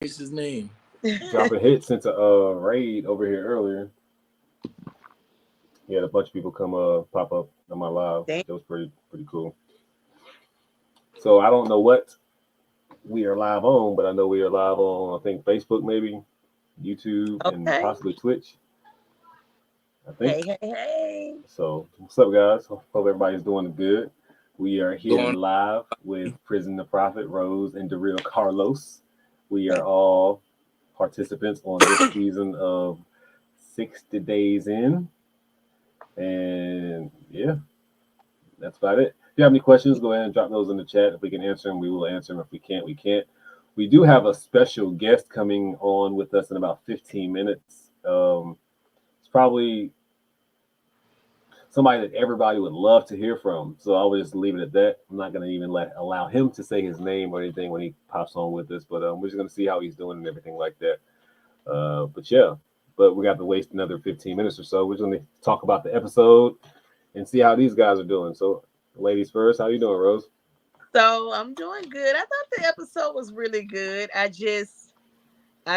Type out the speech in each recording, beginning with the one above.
What's his name? Dropping hits since a raid over here earlier. He had a bunch of people come pop up on my live. Damn. It was pretty cool. So I don't know what we are live on, but I know we are live on I think Facebook maybe, YouTube, and Okay. possibly Twitch. I think. Hey. So what's up, guys? Hope everybody's doing good. We are here Going. live with Prison2Profit, Rose, and Rose Carlos. We are all participants on this season of 60 Days In. And yeah, that's about it. If you have any questions, go ahead and drop those in the chat. If we can answer them, we will answer them. If we can't, we can't. We do have a special guest coming on with us in about 15 minutes. It's probably somebody that everybody would love to hear from. So I will just leave it at that. I'm not going to even allow him to say his name or anything when he pops on with us, but we're just going to see how he's doing and everything like that. But yeah, but we got to waste another 15 minutes or so. We're going to talk about the episode and see how these guys are doing. So ladies first, how you doing, Rose? So I'm doing good. I thought the episode was really good. I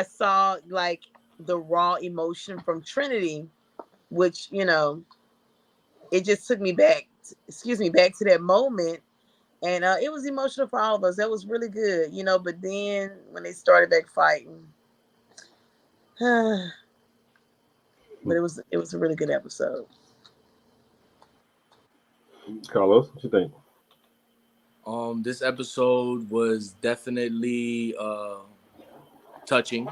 saw like the raw emotion from Trinity, which, it just took me back, back to that moment. And it was emotional for all of us. That was really good, but then when they started back fighting, but it was a really good episode. Carlos, what you think? This episode was definitely touching.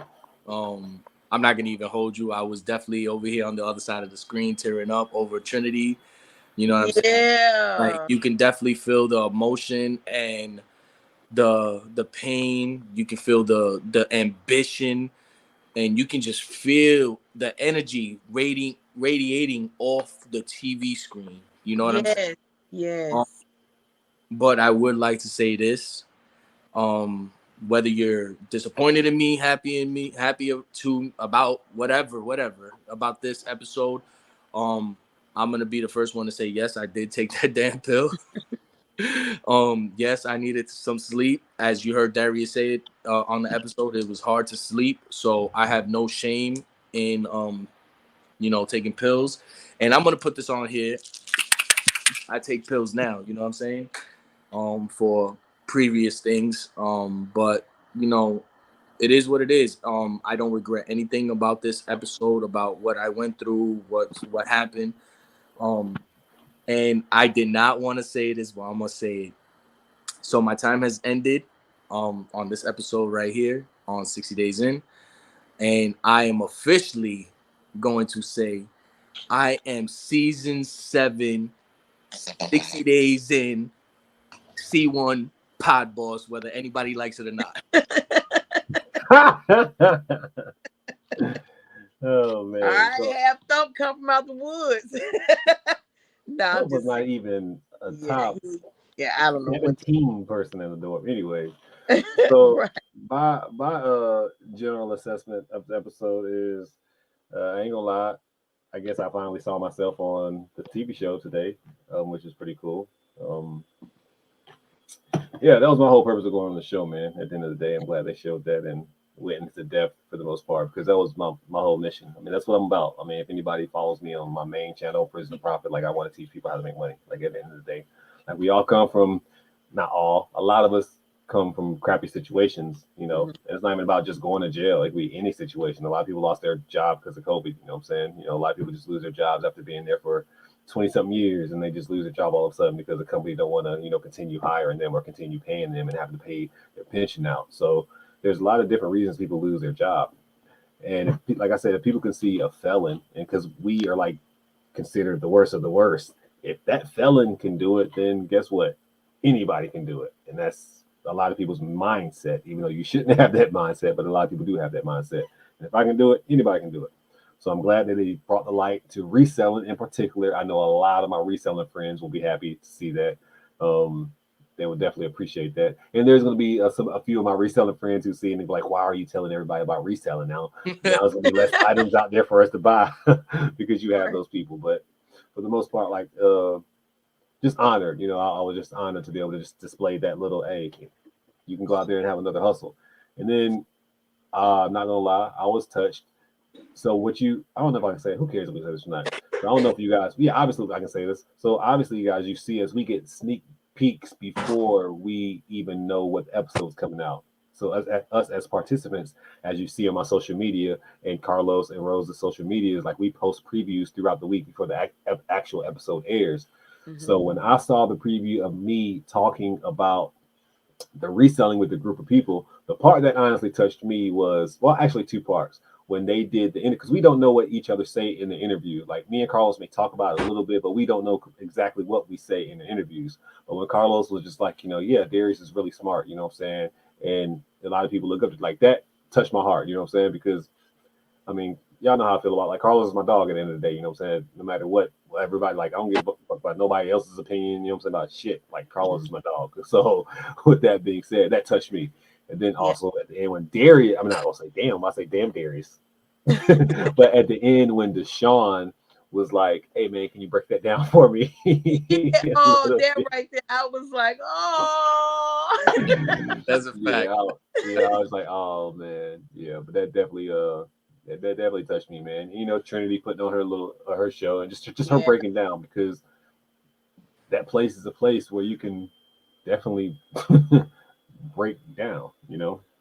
I'm not gonna even hold you. I was definitely over here on the other side of the screen tearing up over Trinity. You know what I'm saying? Yeah. Like you can definitely feel the emotion and the pain. You can feel the ambition, and you can just feel the energy radiating off the TV screen. You know what I'm saying? Yes. But I would like to say this. Whether you're disappointed in me, happy to about whatever about this episode, I'm gonna be the first one to say yes, I did take that damn pill. Yes, I needed some sleep. As you heard Darius say it on the episode, it was hard to sleep. So I have no shame in taking pills. And I'm gonna put this on here. I take pills now, you know what I'm saying? For previous things. But it is what it is. I don't regret anything about this episode, about what I went through, what happened. And I did not want to say this, but I'm gonna say it. So my time has ended on this episode right here on 60 Days In. And I am officially going to say I am season 7, 60 Days In, C1 pod boss, whether anybody likes it or not. Oh man! All right, have Thump come from out the woods. No, I'm That was just not saying. even a Yeah, top I don't know what. 17 person in the door. Anyway, so Right. my general assessment of the episode is I ain't gonna lie. I guess I finally saw myself on the TV show today, which is pretty cool. Um, yeah, that was my whole purpose of going on the show, man. At the end of the day, I'm glad they showed that and went into depth for the most part because that was my whole mission. I mean, that's what I'm about. I mean, if anybody follows me on my main channel, Prison2Profit, like I want to teach people how to make money. Like at the end of the day, like we all come from, not all, a lot of us come from crappy situations. It's not even about just going to jail. Like any situation. A lot of people lost their job because of COVID. You know what I'm saying? A lot of people just lose their jobs after being there for 20 something years and they just lose their job all of a sudden because the company don't want to continue hiring them or continue paying them and having to pay their pension out. So there's a lot of different reasons people lose their job. And if, like I said, if people can see a felon, and because we are like considered the worst of the worst, if that felon can do it, then guess what? Anybody can do it. And that's a lot of people's mindset, even though you shouldn't have that mindset, but a lot of people do have that mindset. And if I can do it, anybody can do it. So I'm glad that they brought the light to reselling in particular. I know a lot of my reselling friends will be happy to see that. They would definitely appreciate that. And there's going to be a few of my reselling friends who see and they'll be like, why are you telling everybody about reselling now? Now there's going to be less items out there for us to buy because you have those people. But for the most part, like just honored, I was just honored to be able to just display that little, hey, you can go out there and have another hustle. And then I'm not gonna lie, I was touched. So what you, I don't know if I can say, who cares if we say this tonight? But I don't know if you guys, yeah, obviously I can say this. So obviously, you guys, you see us, we get sneak peeks before we even know what episode's coming out. So us as participants, as you see on my social media and Carlos and Rose's social media, is like we post previews throughout the week before the actual episode airs. Mhm. So when I saw the preview of me talking about the reselling with the group of people, the part that honestly touched me was, well, actually two parts. When they did the, because we don't know what each other say in the interview. Like me and Carlos may talk about it a little bit, but we don't know exactly what we say in the interviews. But when Carlos was just like, yeah, Darius is really smart, you know what I'm saying? And a lot of people look up to, like, that touched my heart, you know what I'm saying? Because I mean, y'all know how I feel about, like, Carlos is my dog at the end of the day, you know what I'm saying? No matter what, everybody, like, I don't give a fuck about nobody else's opinion, you know what I'm saying, about shit. Like, Carlos is my dog. So with that being said, that touched me. And then Yeah. also at the end when Darius, I'm not gonna say damn, I say damn Darius. But at the end when Deshaun was like, hey man, can you break that down for me? Yeah. Oh, that right there. I was like, oh. That's a fact. Yeah, I was like, oh man, yeah, but that definitely touched me, man. Trinity putting on her show, and just her Yeah. breaking down, because that place is a place where you can definitely break down.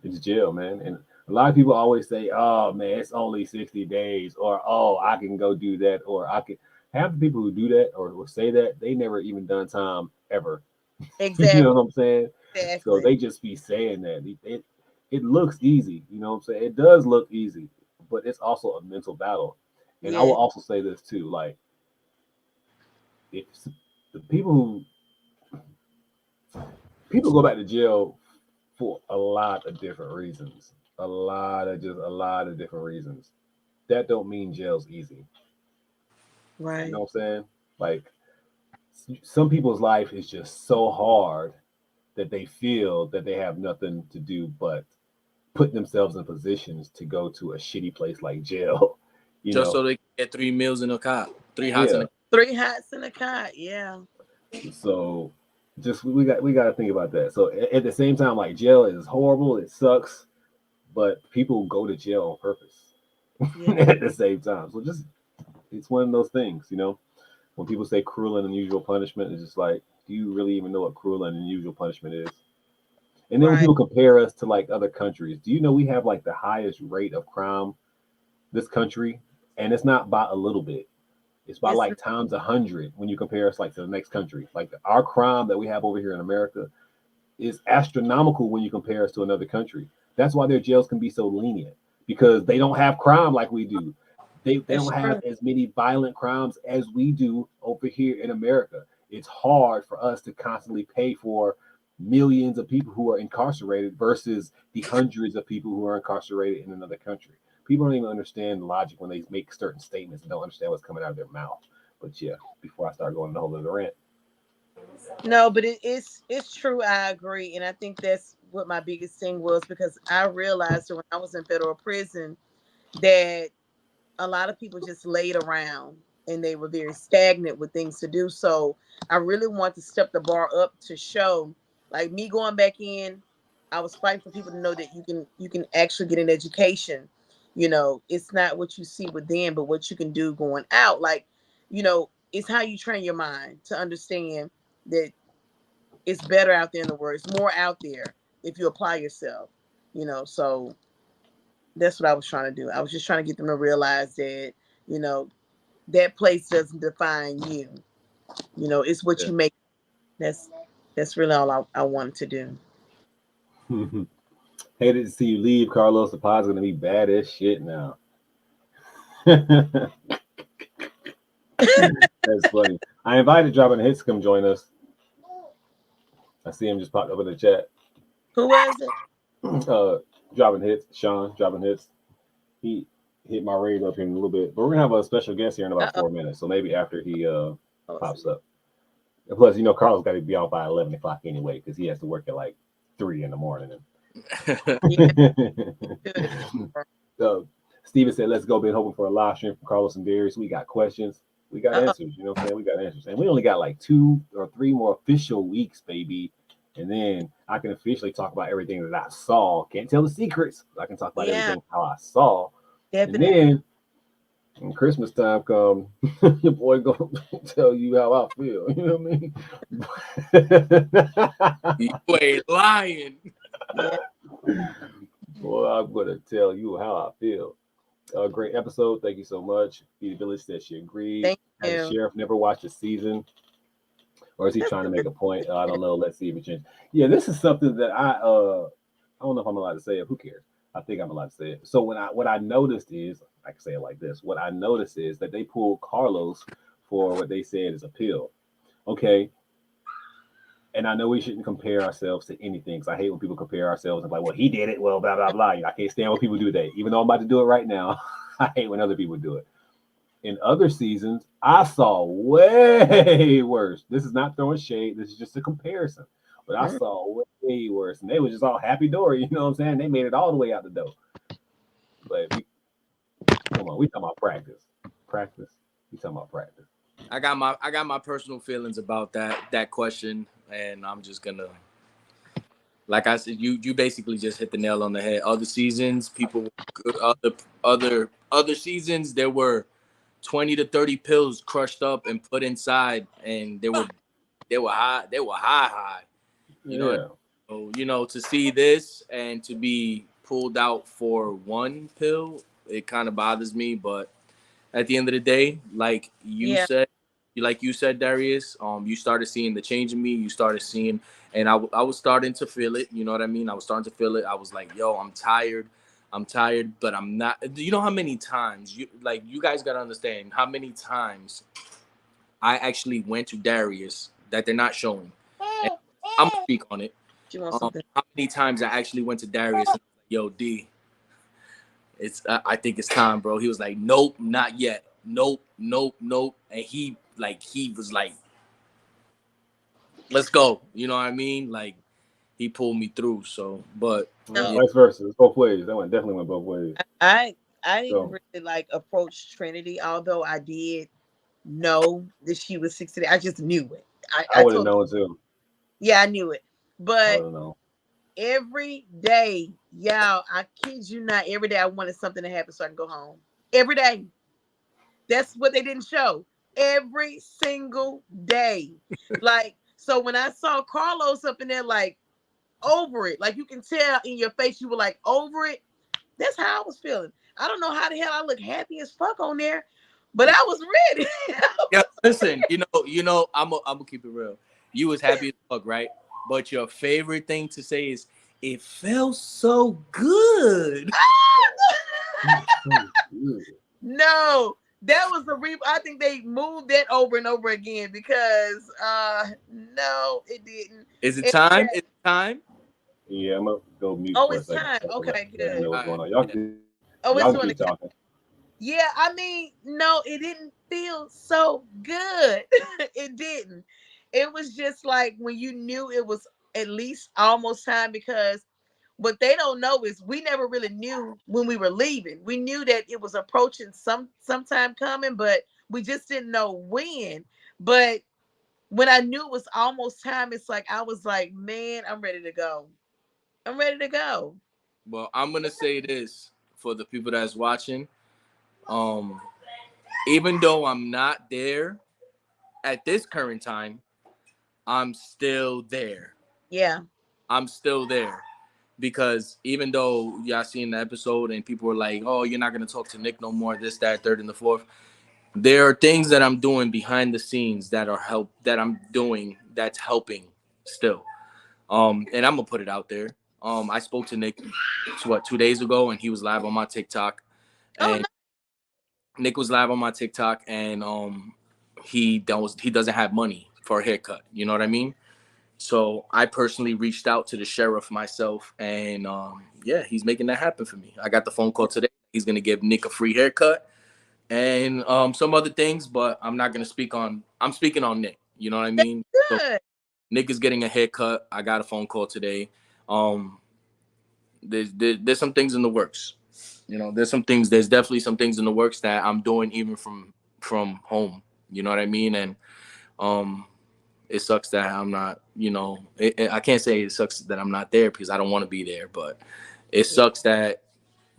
It's jail, man. And a lot of people always say, oh man, it's only 60 days, or oh, I can go do that, or I can. Half the people who do that or will say that, they never even done time ever. You know Exactly. what I'm saying? So Exactly. they just be saying that it looks easy. You know what I'm saying? It does look easy, but it's also a mental battle. And I will Yeah. also say this too, like, it's the people go back to jail for a lot of different reasons. A lot of different reasons. That don't mean jail's easy. You know Right. what I'm saying? Like, some people's life is just so hard that they feel that they have nothing to do but put themselves in positions to go to a shitty place like jail. You Just know, so they can get 3 meals in a cot, 3 hots in yeah. a. Three hats in a cot. Yeah. So just we got to think about that. So at the same time, like, jail is horrible, it sucks, but people go to jail on purpose Yeah. at the same time. So just, it's one of those things. When people say cruel and unusual punishment, it's just like, do you really even know what cruel and unusual punishment is? And then when Right. people compare us to, like, other countries, do you know we have, like, the highest rate of crime this country? And it's not by a little bit. It's by, It's like, times 100 when you compare us, like, to the next country. Like, our crime that we have over here in America is astronomical when you compare us to another country. That's why their jails can be so lenient, because they don't have crime like we do. They that's don't have true. as many violent crimes as we do over here in America. It's hard for us to constantly pay for millions of people who are incarcerated versus the hundreds of people who are incarcerated in another country. People don't even understand the logic when they make certain statements and don't understand what's coming out of their mouth. But yeah, before I start going the whole other rant. No, but it's true. I agree, and I think that's what my biggest thing was, because I realized that when I was in federal prison that a lot of people just laid around and they were very stagnant with things to do. So I really want to step the bar up to show, like, me going back in, I was fighting for people to know that you can actually get an education. It's not what you see with them, but what you can do going out. Like, it's how you train your mind to understand that it's better out there in the world. It's more out there if you apply yourself. So that's what I was trying to do. I was just trying to get them to realize that, you know, that place doesn't define you. It's what Yeah. you make. That's really all I wanted to do. Hated to see you leave, Carlos. The pod's gonna be bad as shit now. That's funny. I invited Dropping Hits to come join us. I see him just popped up in the chat. Who was it? Dropping Hits, Sean, Dropping Hits. He hit my radar up here in a little bit, but we're gonna have a special guest here in about Uh 4 minutes. So maybe after he oh. pops up. And plus, Carlos got to be off by 11 o'clock anyway, because he has to work at like 3 in the morning. Yeah. uh, Steven said, let's go. Been hoping for a live stream from Carlos and Darius. We got questions. We got Uh-oh. answers. You know what I'm saying? We got answers. And we only got like 2 or 3 more official weeks, baby. And then I can officially talk about everything that I saw. Can't tell the secrets. I can talk about Yeah, everything how I saw. And definitely. then when Christmas time come, your boy gonna tell you how I feel. You know what I You mean? ain't lying. Yeah. Boy, I'm gonna tell you how I feel. Great episode. Thank you so much. Be Village said she agreed. Thank Has the you. sheriff never watched a season? Or is he trying to make a point? I don't know. Let's see if it changes. Yeah, this is something that I don't know if I'm allowed to say it. Who cares? I think I'm allowed to say it. So what I noticed is, I can say it like this. What I noticed is that they pulled Carlos for what they said is a pill. Okay. And I know we shouldn't compare ourselves to anything because I hate when people compare ourselves and like, well, he did it. Well, blah, blah, blah. I can't stand when people do that. Even though I'm about to do it right now, I hate when other people do it. In other seasons, I saw way worse. This is not throwing shade. This is just a comparison. But I Mhm. saw way worse. And they were just all happy dory. You know what I'm saying? They made it all the way out the door. But come on, we talking about practice. Practice. We talking about practice. I got my personal feelings about that question, and I'm just gonna, like I said, you basically just hit the nail on the head. Other seasons, other seasons, there were 20 to 30 pills crushed up and put inside, and they were high. You know, Yeah. so, to see this and to be pulled out for one pill, it kind of bothers me. But at the end of the day, Yeah. like you said, Darius, you started seeing the change in me. You started seeing, and I was starting to feel it. You know what I mean? I was starting to feel it. I was like, yo, I'm tired. I'm tired, but I'm not. You know how many times you guys gotta understand how many times I actually went to Darius that they're not showing, and I'm gonna speak on it. You want something? How many times I actually went to Darius and was like, yo, D, I think it's time, bro. He was like, nope, not yet. Nope, nope, nope. And he was like, let's go. You know what I mean? Like he pulled me through. So, but Well, No, yeah, vice versa. It's both ways. That one definitely went both ways. I didn't So really like approach Trinity, although I did know that she was 60. I just knew it. I I would have told, known too. yeah, I knew it. I But would have known. every day, y'all, I kid you not, every day I wanted something to happen so I can go home. Every day. That's what they didn't show. Every single day. Like, so when I saw Carlos up in there, like, over it, like you can tell in your face, you were like, over it. That's how I was feeling. I don't know how the hell I look happy as fuck on there, but I was ready. yeah. Listen, I'm gonna keep it real. You was happy as fuck, right? But your favorite thing to say is, it felt so good. So good. No, that was the I think they moved that over and over again because no, it didn't. Is it And time? yeah, Is it time? Yeah, I'm gonna go mute oh, for a it's second. time. So Okay, let me good. know All what's right. going on. Yeah. Oh, Y'all it's can doing keep the count. talking. Yeah, I mean, no, it didn't feel so good. It didn't. It was just like when you knew it was at least almost time because what they don't know is we never really knew when we were leaving. We knew that it was approaching sometime coming, but we just didn't know when. But when I knew it was almost time, it's like I was like, man, I'm ready to go. I'm ready to go. Well, I'm gonna say this for the people that's watching. Um, Even though I'm not there at this current time, I'm still there. Yeah. I'm still there because even though y'all seen the episode and people were like, "Oh, you're not gonna talk to Nick no more," this, that, third, and the fourth. There are things that I'm doing behind the scenes that I'm doing that's helping still. And I'm gonna put it out there. I spoke to Nick, 2 days ago, and he was live on my TikTok, Oh and Nick was live on my TikTok, and he doesn't have money for a haircut. You know what I mean? So I personally reached out to the sheriff myself, and yeah, he's making that happen for me. I got the phone call today. He's gonna give Nick a free haircut and some other things, but I'm not gonna speak on. I'm speaking on Nick. You know what I mean? So good. Nick is getting a haircut. I got a phone call today. Um, there's some things in the works. There's some things. There's definitely some things in the works that I'm doing even from home. You know what I mean? And um, it sucks that I'm not, I can't say it sucks that I'm not there because I don't want to be there, but it Yeah, sucks that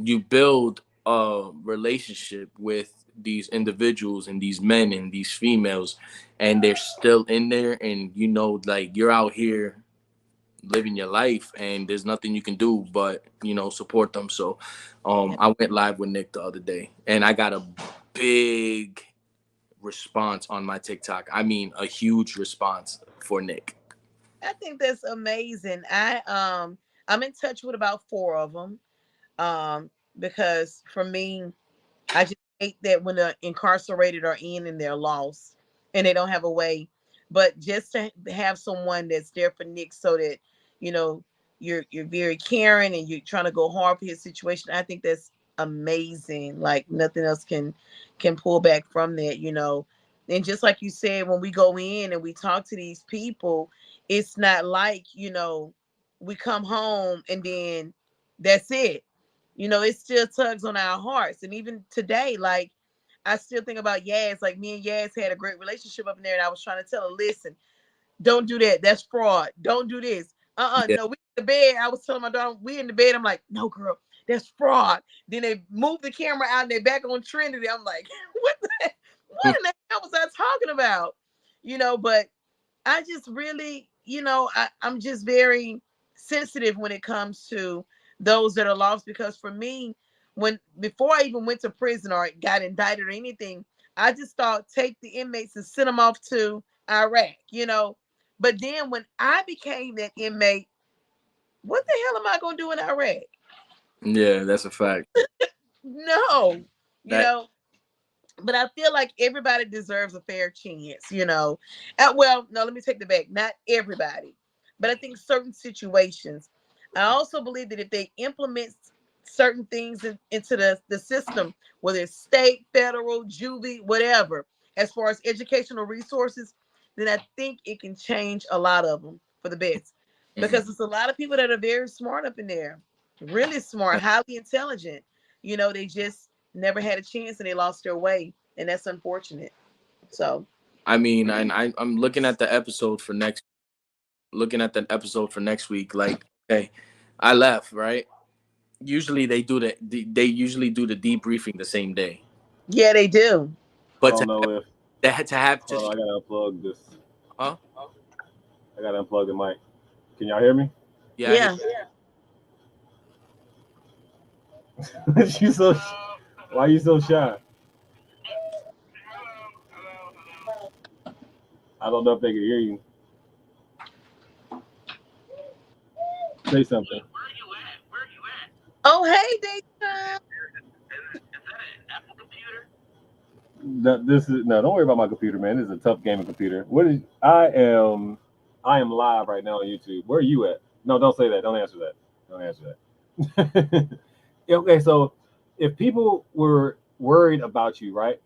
you build a relationship with these individuals and these men and these females, and they're still in there, and like you're out here living your life, and there's nothing you can do but support them. So yeah. I went live with Nick the other day, and I got a big response on my TikTok. I mean, a huge response for Nick. I think that's amazing. I'm in touch with about four of them. Because for me, I just hate that when the incarcerated are in and they're lost and they don't have a way. But just to have someone that's there for Nick, so that you know you're very caring and you're trying to go hard for his situation. I think that's amazing. Like nothing else can pull back from that. And just like you said, when we go in and we talk to these people, it's not like we come home and then that's it. It still tugs on our hearts. And even today, like, I still think about Yaz. Like, me and Yaz had a great relationship up in there. And I was trying to tell her, listen, don't do that. That's fraud. Don't do this. Yeah. No, we in the bed. I was telling my daughter, we in the bed. I'm like, no, girl, that's fraud. Then they moved the camera out and they're back on Trinity. I'm like, what in the hell was I talking about? But I just really, I'm just very sensitive when it comes to those that are lost, because for me, before I even went to prison or got indicted or anything, I just thought take the inmates and send them off to Iraq. But then when I became that inmate, what the hell am I going to do in Iraq? Yeah, that's a fact. No, you That know, but I feel like everybody deserves a fair chance. Well, no, let me take the back. Not everybody, but I think certain situations. I also believe that if they implement certain things into the system, whether it's state, federal, juvie, whatever, as far as educational resources, then I think it can change a lot of them for the best. mhm. Because there's a lot of people that are very smart up in there, really smart, highly intelligent. They just never had a chance and they lost their way, and that's unfortunate. So I mean, and I'm looking at the episode for next week. Like, okay, I left, right? Usually they usually do the debriefing the same day, yeah, they do. I but don't know if. to have Hold on, just I gotta unplug this. huh? I gotta unplug the mic. Can y'all hear me? Yeah, Yeah. you so. Why are you so shy? I don't know if they can hear you. Say something. Oh, hey, Daytime. This is no. Don't worry about my computer, man. This is a tough gaming computer. What is? I am live right now on YouTube. Where are you at? No, don't say that. Don't answer that. Don't answer that. Okay, so if people were worried about you, right?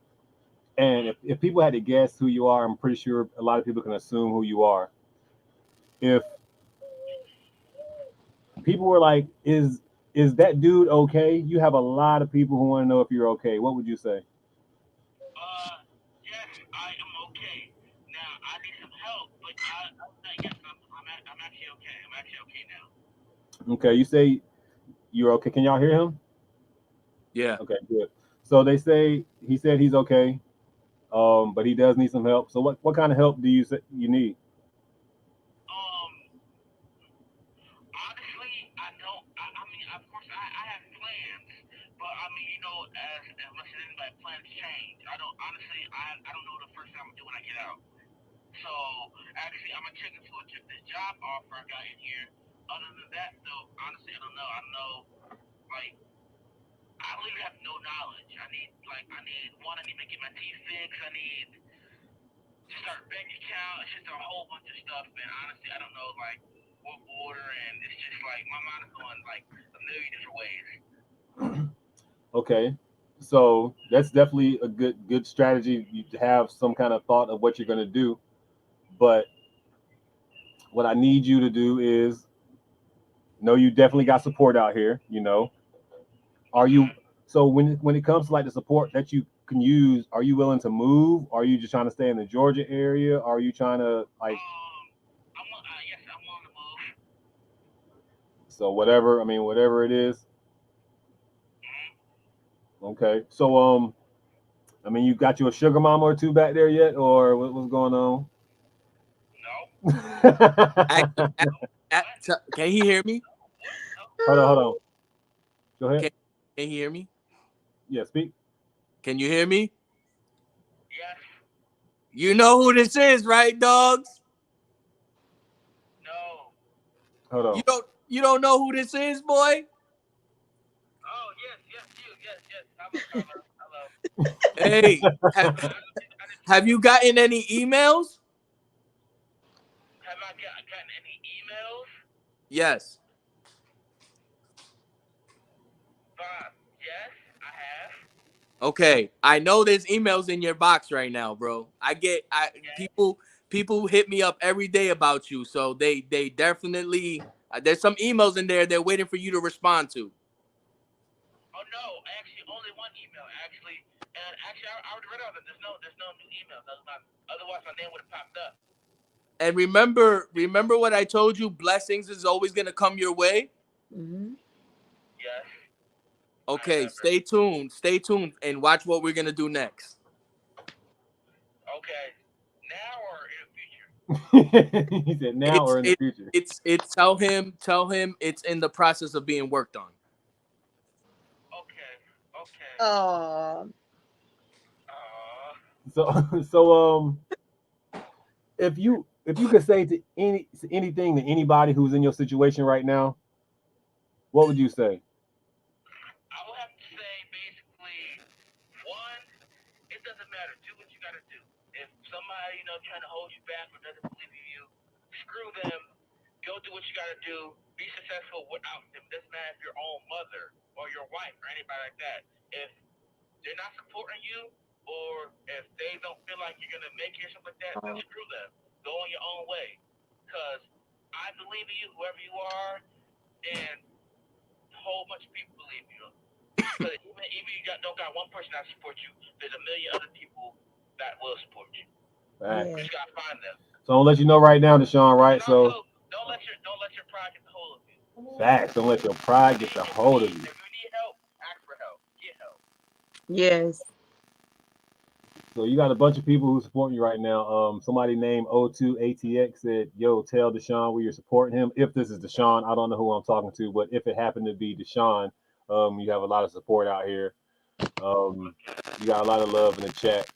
And if people had to guess who you are, I'm pretty sure a lot of people can assume who you are. If people were like, is that dude okay? You have a lot of people who want to know if you're okay. What would you say? Yes, I am okay. Now I need some help, but yes, I'm actually okay. I'm actually okay now. Okay, you say you're okay. Can y'all hear him? yeah. Okay, good. So they say he said he's okay, but he does need some help. So what kind of help do you need? Um, Honestly, I don't. I mean, of course, I have plans, but I mean, as much as anybody, plans change. I don't honestly. I don't know the first thing I'm gonna do when I get out. So actually, I'm gonna check into this job offer I got in here. Other than that, though, honestly, I don't know. I don't know. Like, I really have no knowledge. I need one. I need to get my teeth fixed. I need to start a bank account. It's just a whole bunch of stuff, man. Honestly, I don't know like what order, and it's just like my mind is going like a million different ways. Okay, so that's definitely a good strategy. You have some kind of thought of what you're gonna do, but what I need you to do is know you definitely got support out here. Are you so when it comes to like the support that you can use, are you willing to move? Are you just trying to stay in the Georgia area? Are you trying to like So whatever it is. Okay. So you got you a sugar mama or two back there yet, or what's going on? No. Can he hear me? Hold on. Go ahead. Can you hear me? Yeah, speak. Can you hear me? Yes. You know who this is, right, dogs? No. Hold on. You don't know who this is, boy? Oh, yes, you. Yes. Hello. Hey, have you gotten any emails? Have I gotten any emails? Yes. Yes, I have. Okay, I know there's emails in your box right now, bro. People hit me up every day about you, so they definitely there's some emails in there they're waiting for you to respond to. Oh no, actually only one email actually, and actually I already read all of them. There's no new emails. Otherwise my name would have popped up. And remember what I told you, blessings is always gonna come your way. Mm-hmm. Yes. Okay, stay tuned and watch what we're gonna do next. Okay. Now or in the future? He said now or in the future. It's tell him it's in the process of being worked on. Okay. Oh. So if you could say to anything to anybody who's in your situation right now, what would you say? I will have to say basically, one, it doesn't matter. Do what you gotta do. If somebody, trying to hold you back or doesn't believe in you, screw them. Go do what you gotta do. Be successful without them. Doesn't matter if your own mother or your wife or anybody like that. If they're not supporting you or if they don't feel like you're gonna make it or something like that, then screw them. Go on your own way. Cause I believe in you, whoever you are, and a whole bunch of people believe in you. Because even you don't got one person that supports you, there's a million other people that will support you. Right. Yeah. You just gotta find them. So I'll let you know right now, Deshaun, right? Also, don't let your pride get the hold of you. Facts. Don't let your pride get the hold of you. If you need help, ask for help. Get help. Yes. So you got a bunch of people who support you right now. Somebody named O2ATX said, "Yo, tell Deshaun we are supporting him." If this is Deshaun, I don't know who I'm talking to, but if it happened to be Deshaun, you have a lot of support out here. You got a lot of love in the chat.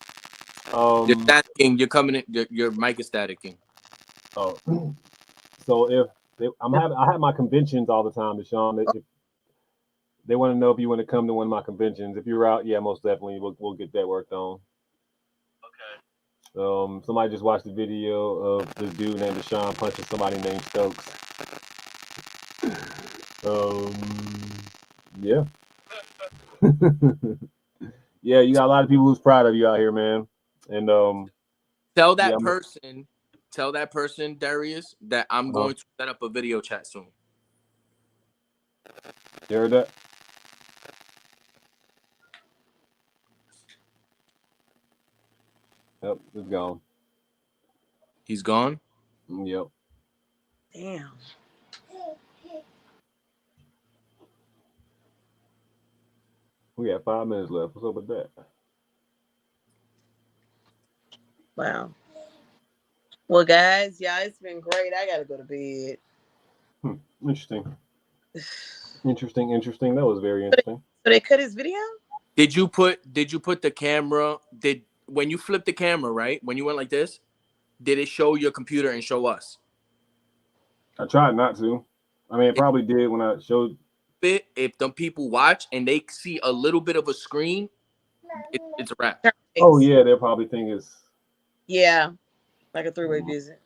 You're staticking. You're coming in. Your mic is staticking. Oh, so I have my conventions all the time, Deshaun. If they want to know if you want to come to one of my conventions, if you're out, yeah, most definitely we'll get that worked on. Okay. Somebody just watched the video of this dude named Deshaun punching somebody named Stokes. Yeah. Yeah, you got a lot of people who's proud of you out here, man. And tell that person, Darius, that I'm going to set up a video chat soon. You heard that? Yep, it's gone. He's gone? Yep. Damn. We got 5 minutes left. What's up with that? Wow. Well, guys, yeah, it's been great. I gotta go to bed. Interesting. Interesting. That was very interesting. So they cut his video? Did you put the camera? When you flipped the camera, right? When you went like this, did it show your computer and show us? I tried not to. I mean, it probably did when I showed. If the people watch and they see a little bit of a screen, it's a wrap. Oh yeah, they'll probably think it's like a 3-way visit.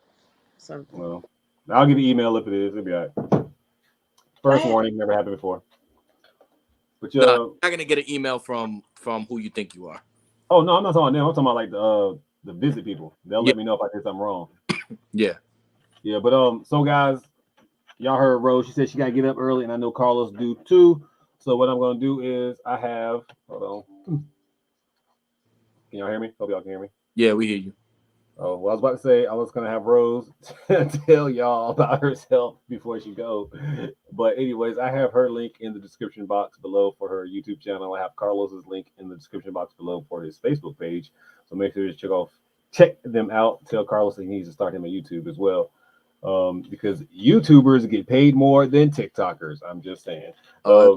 Something. Well, I'll give you email if it is. It'll be all right. First warning, never happened before. But no, you're not gonna get an email from who you think you are. Oh no, I'm not talking about them. I'm talking about like the visit people. They'll let me know if I did something wrong. Yeah. But so guys, y'all heard Rose. She said she gotta get up early, and I know Carlos do too. So what I'm gonna do is hold on. Can y'all hear me? Hope y'all can hear me. Yeah, we hear you. Oh, well, I was about to say I was gonna have Rose tell y'all about herself before she go, but anyways, I have her link in the description box below for her YouTube channel. I have Carlos's link in the description box below for his Facebook page. So make sure to check them out. Tell Carlos that he needs to start him a YouTube as well, because YouTubers get paid more than TikTokers. I'm just saying. Uh,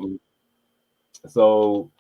So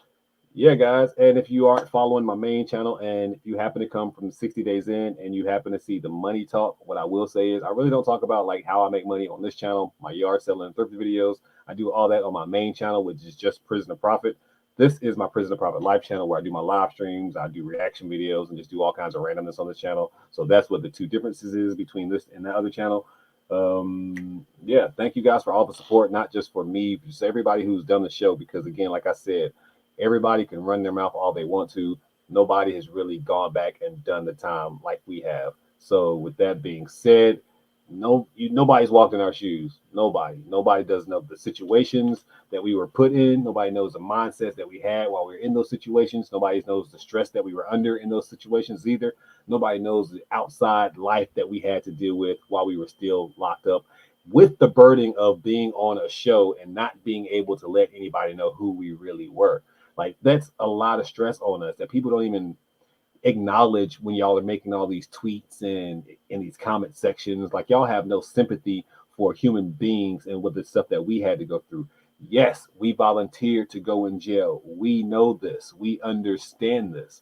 yeah, guys. And if you aren't following my main channel and you happen to come from 60 days in and you happen to see the money talk, what I will say is I really don't talk about like how I make money on this channel, my yard selling and thrifty videos. I do all that on my main channel, which is just Prison to Profit. This is my Prison to Profit live channel where I do my live streams, I do reaction videos, and just do all kinds of randomness on this channel. So that's what the two differences is between this and that other channel. Yeah, thank you guys for all the support, not just for me, just everybody who's done the show, because again, like I said, everybody can run their mouth all they want to. Nobody has really gone back and done the time like we have. So with that being said, nobody's walked in our shoes. Nobody does know the situations that we were put in. Nobody knows the mindsets that we had while we were in those situations. Nobody knows the stress that we were under in those situations either. Nobody knows the outside life that we had to deal with while we were still locked up, with the burden of being on a show and not being able to let anybody know who we really were. Like that's a lot of stress on us that people don't even acknowledge when y'all are making all these tweets and in these comment sections. Like y'all have no sympathy for human beings and with the stuff that we had to go through. Yes, we volunteered to go in jail. We know this. We understand this,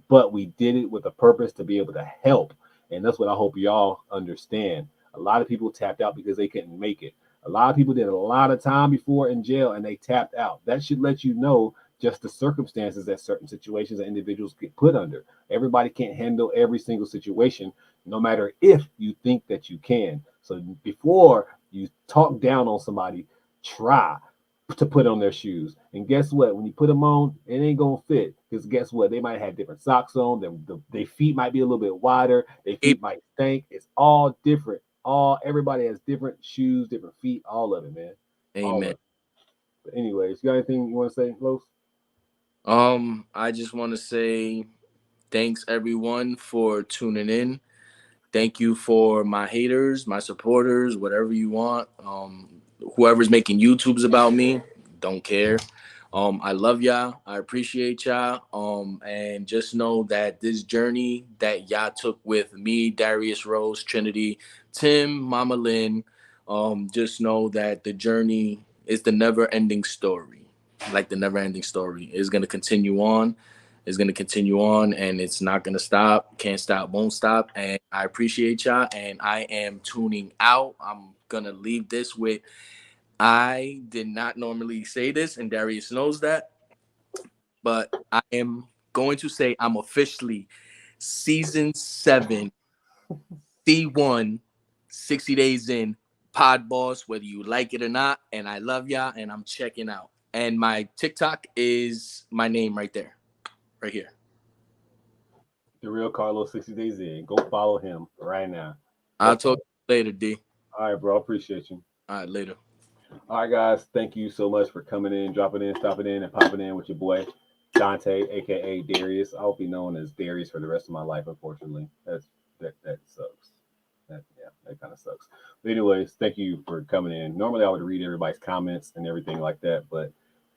but we did it with a purpose to be able to help. And that's what I hope y'all understand. A lot of people tapped out because they couldn't make it. A lot of people did a lot of time before in jail and they tapped out. That should let you know just the circumstances that certain situations and individuals get put under. Everybody can't handle every single situation, no matter if you think that you can. So before you talk down on somebody, try to put on their shoes. And guess what? When you put them on, it ain't gonna fit. Because guess what? They might have different socks on. Their feet might be a little bit wider. Their feet might stink. It's all different. Everybody has different shoes, different feet, all of it, man. All of amen. it. But anyways, you got anything you want to say, Los? I just want to say thanks everyone for tuning in. Thank you for my haters, my supporters, whatever you want. Whoever's making YouTubes about me, don't care. I love y'all. I appreciate y'all. And just know that this journey that y'all took with me, Darius, Rose, Trinity, Tim, Mama Lynn, just know that the journey is the never-ending story. Like the never-ending story is gonna continue on, is going to continue on, and it's not going to stop. Can't stop, won't stop. And I appreciate y'all, and I am tuning out. I'm going to leave this with, I did not normally say this, and Darius knows that, but I am going to say I'm officially season 7, C1, 60 days in, pod boss, whether you like it or not. And I love y'all, and I'm checking out. And my TikTok is my name right there, right here. The real Carlos 60 Days In. Go follow him right now. I'll That's talk all. to you later, D. All right, bro. Appreciate you. All right, later. All right, guys. Thank you so much for coming in, dropping in, stopping in, and popping in with your boy Dante, aka Darius. I'll be known as Darius for the rest of my life. Unfortunately, that sucks. That kind of sucks. But anyways, thank you for coming in. Normally, I would read everybody's comments and everything like that, but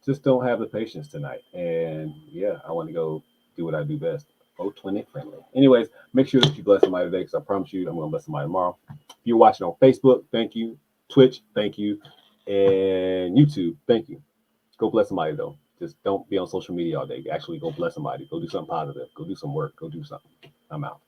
just don't have the patience tonight. And yeah, I want to go do what I do best. 020 friendly. Anyways, make sure that you bless somebody today because I promise you I'm going to bless somebody tomorrow. If you're watching on Facebook, thank you. Twitch, thank you. And YouTube, thank you. Go bless somebody though. Just don't be on social media all day. Actually, go bless somebody. Go do something positive. Go do some work. Go do something. I'm out.